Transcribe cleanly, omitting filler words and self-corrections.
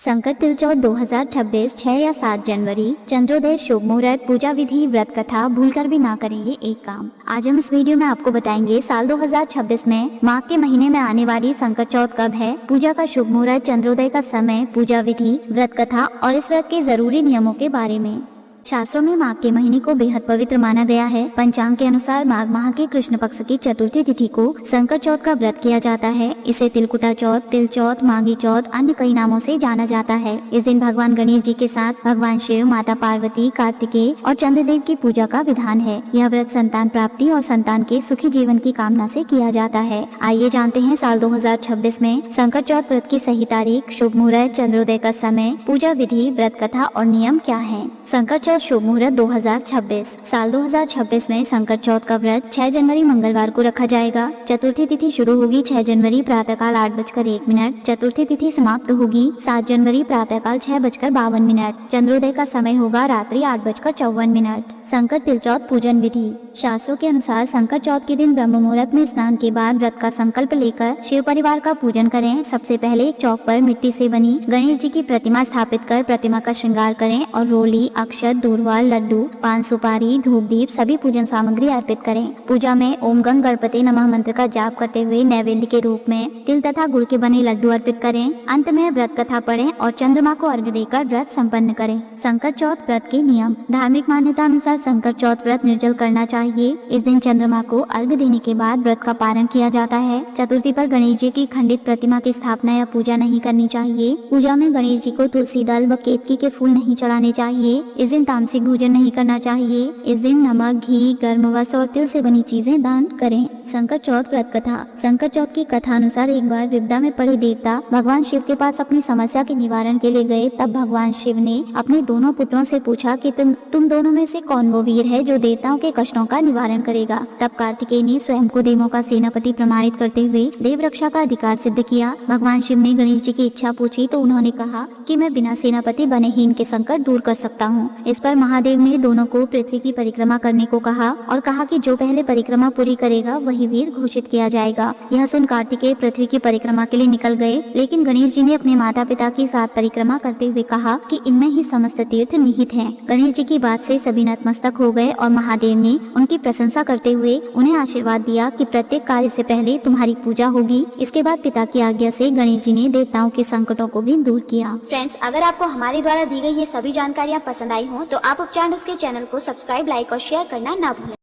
संकट तिलचौथ 2026 6 या 7 जनवरी। चंद्रोदय, शुभ मुहूर्त, पूजा विधि, व्रत कथा भूलकर भी ना करें ये एक काम। आज हम इस वीडियो में आपको बताएंगे साल 2026 में माघ के महीने में आने वाली संकट चौथ कब है, पूजा का शुभ मुहूर्त, चंद्रोदय का समय, पूजा विधि, व्रत कथा और इस व्रत के जरूरी नियमों के बारे में। शास्त्रों में माघ के महीने को बेहद पवित्र माना गया है। पंचांग के अनुसार माघ माह के कृष्ण पक्ष की चतुर्थी तिथि को संकट चौथ का व्रत किया जाता है। इसे तिलकुटा चौथ, तिल चौथ, माघी चौथ, अन्य कई नामों से जाना जाता है। इस दिन भगवान गणेश जी के साथ भगवान शिव, माता पार्वती, कार्तिकेय और चंद्रदेव की पूजा का विधान है। यह व्रत संतान प्राप्ति और संतान के सुखी जीवन की कामना से किया जाता है। आइए जानते हैं साल 2026 में संकट चौथ व्रत की सही तारीख, शुभ मुहूर्त, चंद्रोदय का समय, पूजा विधि, व्रत कथा और नियम क्या है। संकट चौथ शुभ मुहूर्त 2026। साल 2026 में संकट चौथ का व्रत 6 जनवरी मंगलवार को रखा जाएगा। चतुर्थी तिथि शुरू होगी 6 जनवरी प्रातःकाल 8:01। चतुर्थी तिथि समाप्त होगी 7 जनवरी प्रातःकाल 6:52। चंद्रोदय का समय होगा रात्रि 8:54। संकट तिलचौथ पूजन विधि। शास्त्रों के अनुसार संकट चौथ के दिन ब्रह्म मुहूर्त में स्नान के बाद व्रत का संकल्प लेकर शिव परिवार का पूजन करें। सबसे पहले एक चौक पर मिट्टी से बनी गणेश जी की प्रतिमा स्थापित कर प्रतिमा का श्रृंगार करें और रोली, अक्षत, दूर्वा, लड्डू, पान सुपारी, धूप दीप सभी पूजन सामग्री अर्पित करें। पूजा में ओम गंग गणपति नमः मंत्र का जाप करते हुए नैवेद्य के रूप में तिल तथा गुड़ के बने लड्डू अर्पित करें। अंत में व्रत कथा पढ़ें और चंद्रमा को अर्घ्य देकर व्रत संपन्न करें। संकट चौथ व्रत के नियम। धार्मिक मान्यता अनुसार संकट चौथ व्रत निर्जल करना चाहिए। इस दिन चंद्रमा को अर्घ्य देने के बाद व्रत का पारण किया जाता है। चतुर्थी पर गणेश जी की खंडित प्रतिमा की स्थापना या पूजा नहीं करनी चाहिए। पूजा में गणेश जी को तुलसी दल व केतकी के फूल नहीं चढ़ाने चाहिए। इस दिन तामसिक भोजन नहीं करना चाहिए। इस दिन नमक, घी, गर्म वस्त्र और तिल से बनी चीजें दान करें। संकट चौथ व्रत कथा। संकट चौथ की कथा अनुसार एक बार विपदा में पड़े देवता भगवान शिव के पास अपनी समस्या के निवारण के लिए गए। तब भगवान शिव ने अपने दोनों पुत्रों से पूछा कि तुम दोनों में से कौन वो वीर है जो देवताओं के कष्टों का निवारण करेगा। तब कार्तिकेय ने स्वयं को देवों का सेनापति प्रमाणित करते हुए देव रक्षा का अधिकार सिद्ध किया। भगवान शिव ने गणेश जी की इच्छा पूछी तो उन्होंने कहा कि मैं बिना सेनापति बने ही इनके संकट दूर कर सकता हूँ। इस पर महादेव ने दोनों को पृथ्वी की परिक्रमा करने को कहा और कहा कि जो पहले परिक्रमा पूरी करेगा वही वीर घोषित किया जाएगा। यह सुन कार्तिकेय पृथ्वी की परिक्रमा के लिए निकल गए, लेकिन गणेश जी ने अपने माता पिता के साथ परिक्रमा करते हुए कहा कि इनमें ही समस्त तीर्थ निहित हैं। गणेश जी की बात से सभी नतमस्तक हो गए और महादेव ने उनकी प्रशंसा करते हुए उन्हें आशीर्वाद दिया कि प्रत्येक कार्य से पहले तुम्हारी पूजा होगी। इसके बाद पिता की आज्ञा से गणेश जी ने देवताओं के संकटों को भी दूर किया। फ्रेंड्स, अगर आपको हमारे द्वारा दी गई ये सभी जानकारियाँ पसंद आई हो तो आप उपचार न्यूज़ के चैनल को सब्सक्राइब, लाइक और शेयर करना ना भूलें।